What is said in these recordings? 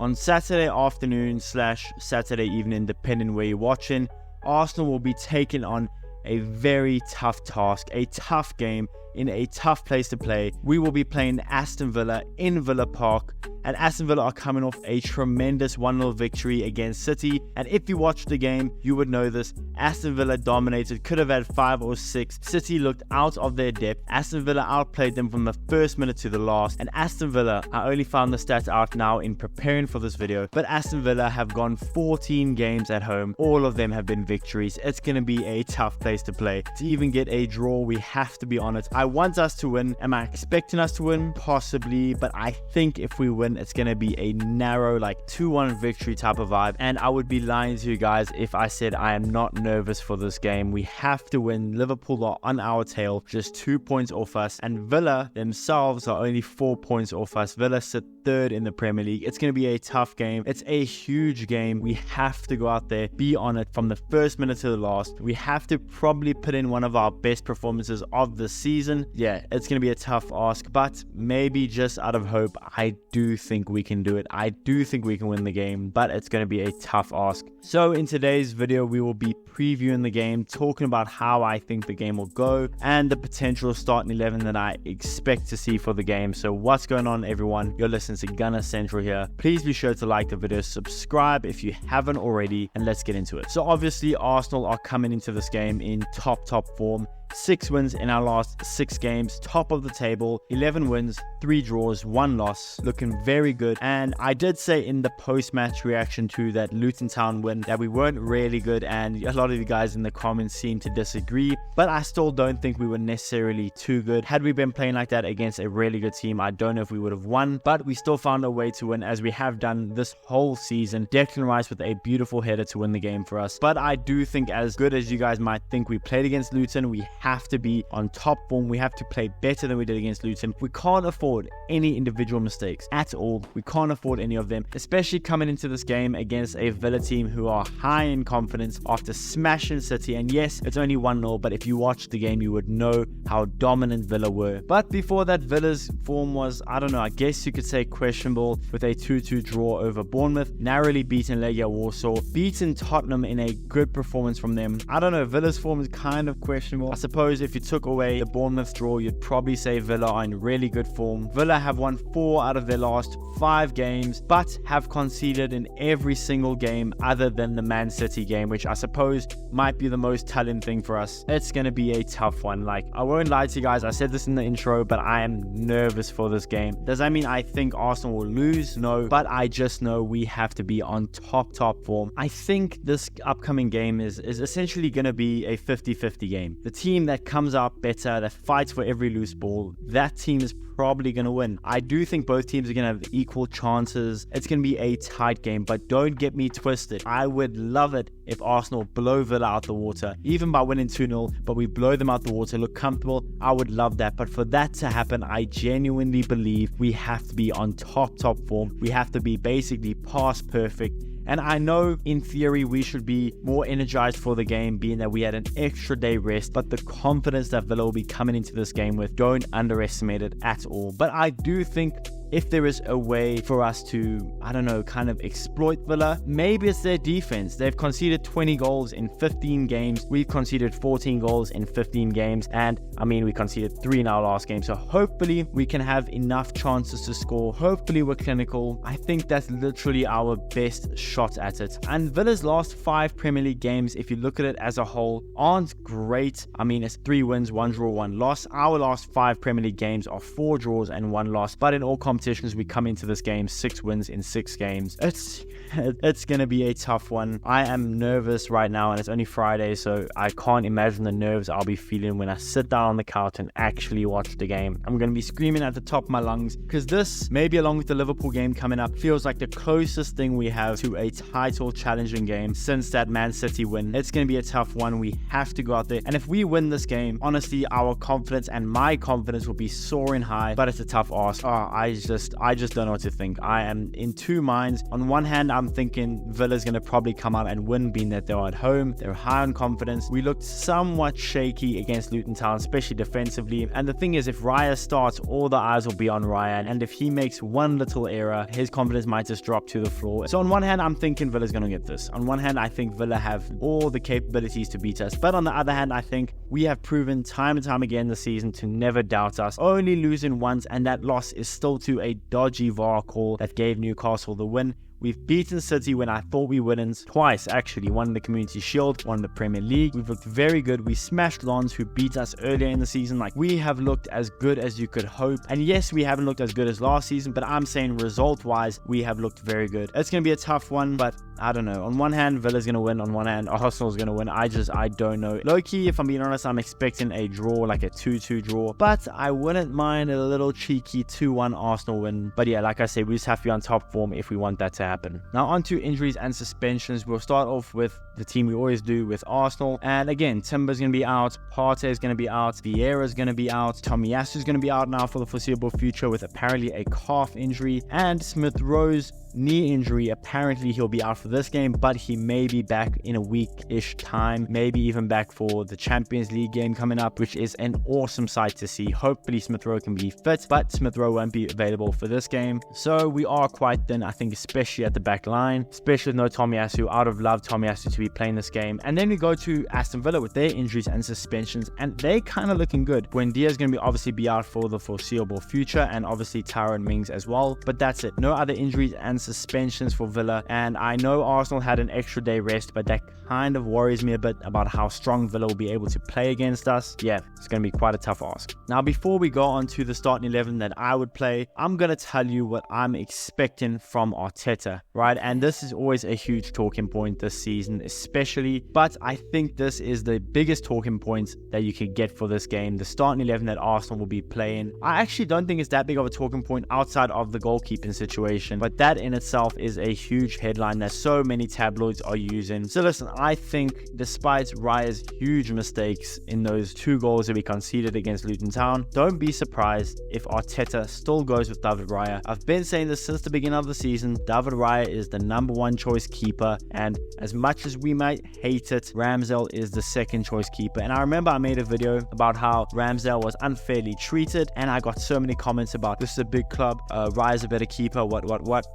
On Saturday afternoon / Saturday evening, depending where you're watching, Arsenal will be taking on a very tough task, a tough game in a tough place to play. We will be playing Aston Villa in Villa Park, and Aston Villa are coming off a tremendous 1-0 victory against City. And if you watched the game, you would know this. Aston Villa dominated, could have had 5 or 6. City looked out of their depth. Aston Villa outplayed them from the first minute to the last. And Aston Villa, I only found the stats out now in preparing for this video, but Aston Villa have gone 14 games at home. All of them have been victories. It's going to be a tough place to play. To even get a draw, we have to be on it. I want us to win. Am I expecting us to win? Possibly, but I think if we win, it's going to be a narrow, like 2-1 victory type of vibe. And I would be lying to you guys if I said I am not nervous for this game. We have to win. Liverpool are on our tail, just 2 points off us, and Villa themselves are only 4 points off us. Villa sit third in the Premier League. It's going to be a tough game. It's a huge game. We have to go out there, be on it from the first minute to the last. We have to probably put in one of our best performances of the season. Yeah, it's going to be a tough ask, but maybe just out of hope, I do think we can do it. I do think we can win the game, but it's going to be a tough ask. So in today's video, we will be previewing the game, talking about how I think the game will go and the potential starting 11 that I expect to see for the game. So what's going on, everyone? You're listening to Gunner Central here. Please be sure to like the video, subscribe if you haven't already, and let's get into it. So obviously Arsenal are coming into this game in top form. 6 wins in our last 6 games, top of the table, 11 wins, 3 draws, 1 loss, looking very good. And I did say in the post-match reaction to that Luton Town win that we weren't really good, and a lot of you guys in the comments seem to disagree, but I still don't think we were necessarily too good. Had we been playing like that against a really good team, I don't know if we would have won, but we still found a way to win, as we have done this whole season. Declan Rice with a beautiful header to win the game for us. But I do think, as good as you guys might think we played against Luton, we have to be on top form. We have to play better than we did against Luton. We can't afford any individual mistakes at all. We can't afford any of them, especially coming into this game against a Villa team who are high in confidence after smashing City. And yes, it's only 1-0, but if you watched the game, you would know how dominant Villa were. But before that, Villa's form was, I don't know, I guess you could say questionable, with a 2-2 draw over Bournemouth, narrowly beaten Legia Warsaw, beaten Tottenham in a good performance from them. I don't know, Villa's form is kind of questionable. I suppose if you took away the Bournemouth draw, you'd probably say Villa are in really good form. Villa have won 4 out of their last 5 games, but have conceded in every single game other than the Man City game, which I suppose might be the most telling thing for us. It's going to be a tough one. Like, I won't lie to you guys, I said this in the intro, but I am nervous for this game. Does that mean I think Arsenal will lose? No, but I just know we have to be on top form. I think this upcoming game is essentially going to be a 50-50 game. The team that comes out better, that fights for every loose ball, that team is probably going to win. I do think both teams are going to have equal chances. It's going to be a tight game, but don't get me twisted. I would love it if Arsenal blow Villa out the water, even by winning 2-0, but we blow them out the water, look comfortable. I would love that. But for that to happen, I genuinely believe we have to be on top form. We have to be basically past perfect. And I know in theory we should be more energized for the game, being that we had an extra day rest, but the confidence that Villa will be coming into this game with, don't underestimate it at all. But I do think if there is a way for us to, I don't know, kind of exploit Villa, maybe it's their defense. They've conceded 20 goals in 15 games. We've conceded 14 goals in 15 games. And I mean, we conceded 3 in our last game. So hopefully we can have enough chances to score. Hopefully we're clinical. I think that's literally our best shot at it. And Villa's last 5 Premier League games, if you look at it as a whole, aren't great. I mean, it's 3 wins, 1 draw, 1 loss. Our last 5 Premier League games are 4 draws and 1 loss. But in all competitions, we come into this game 6 wins in 6 games. It's gonna be a tough one. I am nervous right now, and it's only Friday, so I can't imagine the nerves I'll be feeling when I sit down on the couch and actually watch the game. I'm gonna be screaming at the top of my lungs, because this, maybe along with the Liverpool game coming up, feels like the closest thing we have to a title challenging game since that Man City win. It's gonna be a tough one. We have to go out there, and if we win this game, honestly, our confidence and my confidence will be soaring high, but it's a tough ask. I just I just don't know what to think. I am in two minds. On one hand, I'm thinking Villa's going to probably come out and win, being that they're at home. They're high on confidence. We looked somewhat shaky against Luton Town, especially defensively. And the thing is, if Raya starts, all the eyes will be on Raya. And if he makes one little error, his confidence might just drop to the floor. So on one hand, I'm thinking Villa's going to get this. On one hand, I think Villa have all the capabilities to beat us. But on the other hand, I think we have proven time and time again this season to never doubt us. Only losing once, and that loss is still to a dodgy VAR call that gave Newcastle the win. We've beaten City when I thought we wouldn't. Twice, actually. One in the Community Shield, one in the Premier League. We've looked very good. We smashed Lons, who beat us earlier in the season. Like, we have looked as good as you could hope. And yes, we haven't looked as good as last season, but I'm saying result-wise, we have looked very good. It's going to be a tough one, but I don't know. On one hand, Villa's going to win. On one hand, Arsenal's going to win. I don't know. Low-key, if I'm being honest, I'm expecting a draw, like a 2-2 draw. But I wouldn't mind a little cheeky 2-1 Arsenal win. But yeah, like I said, we just have to be on top form if we want that to happen. Now, on to injuries and suspensions. We'll start off with the team we always do with Arsenal. And again, Timber's going to be out. Partey is going to be out. Vieira's going to be out. Tomiyasu's going to be out now for the foreseeable future with apparently a calf injury. And Smith Rowe's knee injury, apparently he'll be out for this game, but he may be back in a week-ish time, maybe even back for the Champions League game coming up, which is an awesome sight to see. Hopefully Smith Rowe can be fit, but Smith Rowe won't be available for this game. So we are quite thin, I think, especially at the back line, especially with no Tomiyasu. I would have loved Tomiyasu to be playing this game. And then we go to Aston Villa with their injuries and suspensions, and they kind of looking good. Buendia is going to obviously be out for the foreseeable future, and obviously Tyrone Mings as well, but that's it. No other injuries and suspensions for Villa. And I know Arsenal had an extra day rest, but that kind of worries me a bit about how strong Villa will be able to play against us. Yeah, it's going to be quite a tough ask. Now, before we go on to the starting 11 that I would play, I'm going to tell you what I'm expecting from Arteta, right? And this is always a huge talking point this season, especially, but I think this is the biggest talking point that you could get for this game, the starting 11 that Arsenal will be playing. I actually don't think it's that big of a talking point outside of the goalkeeping situation, but that in itself is a huge headline that so many tabloids are using. So listen, I think despite Raya's huge mistakes in those 2 goals that we conceded against Luton Town, don't be surprised if Arteta still goes with David Raya. I've been saying this since the beginning of the season. David Raya is the #1 choice keeper, and as much as we might hate it, Ramsdale is the 2nd choice keeper. And I remember I made a video about how Ramsdale was unfairly treated, and I got so many comments about this is a big club, Raya's a better keeper, what.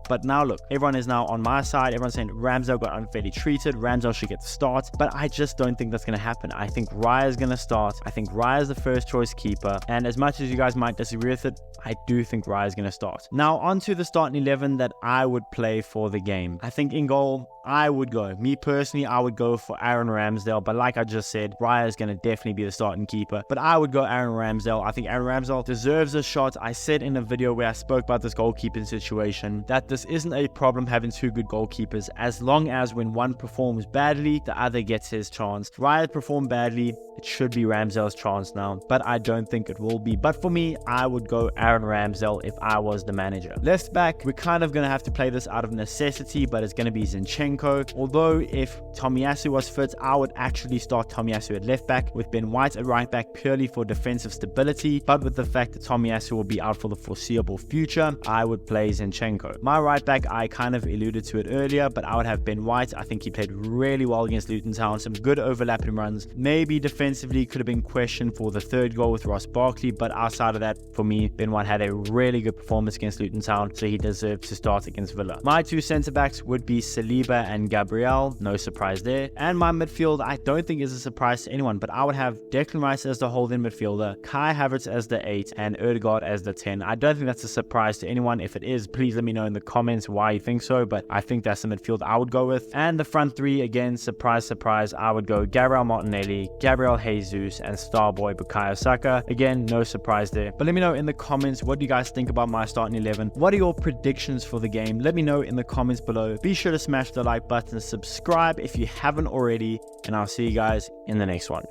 But now look, everyone is now on my side. Everyone's saying Ramsdale got unfairly treated, Ramsdale should get the start, but I just don't think that's going to happen. I think Raya is going to start. I think Raya is the 1st choice keeper, and as much as you guys might disagree with it, I do think Raya is going to start. Now, on to the starting 11 that I would play for the game. I think in goal, I would go. Me personally, I would go for Aaron Ramsdale, but like I just said, Raya is going to definitely be the starting keeper, but I would go Aaron Ramsdale. I think Aaron Ramsdale deserves a shot. I said in a video where I spoke about this goalkeeping situation that this isn't a problem having 2 good goalkeepers, as long as when one performs badly, the other gets his chance. Raya performed badly, it should be Ramsdale's chance now, but I don't think it will be. But for me, I would go Aaron Ramsdale if I was the manager. Left back, we're kind of going to have to play this out of necessity, but it's going to be Zinchenko. Although if Tomiyasu was fit, I would actually start Tomiyasu at left back with Ben White at right back purely for defensive stability, but with the fact that Tomiyasu will be out for the foreseeable future, I would play Zinchenko. My right back, I kind of alluded to it earlier, but I would have Ben White. I think he played really well against Luton Town, some good overlapping runs. Maybe defensively could have been questioned for the 3rd goal with Ross Barkley, but outside of that, for me, Ben White had a really good performance against Luton Town, so he deserves to start against Villa. My 2 centre backs would be Saliba and Gabriel, no surprise there. And my midfield, I don't think is a surprise to anyone, but I would have Declan Rice as the holding midfielder, Kai Havertz as the 8, and Odegaard as the 10. I don't think that's a surprise to anyone. If it is, please let me know in the comments why you think so, but I think that's the midfield I would go with. And the front 3, again, surprise, surprise, I would go Gabriel Martinelli, Gabriel Jesus, and Starboy Bukayo Saka. Again, no surprise there. But let me know in the comments, what do you guys think about my starting 11? What are your predictions for the game? Let me know in the comments below. Be sure to smash the like button, subscribe if you haven't already, and I'll see you guys in the next one.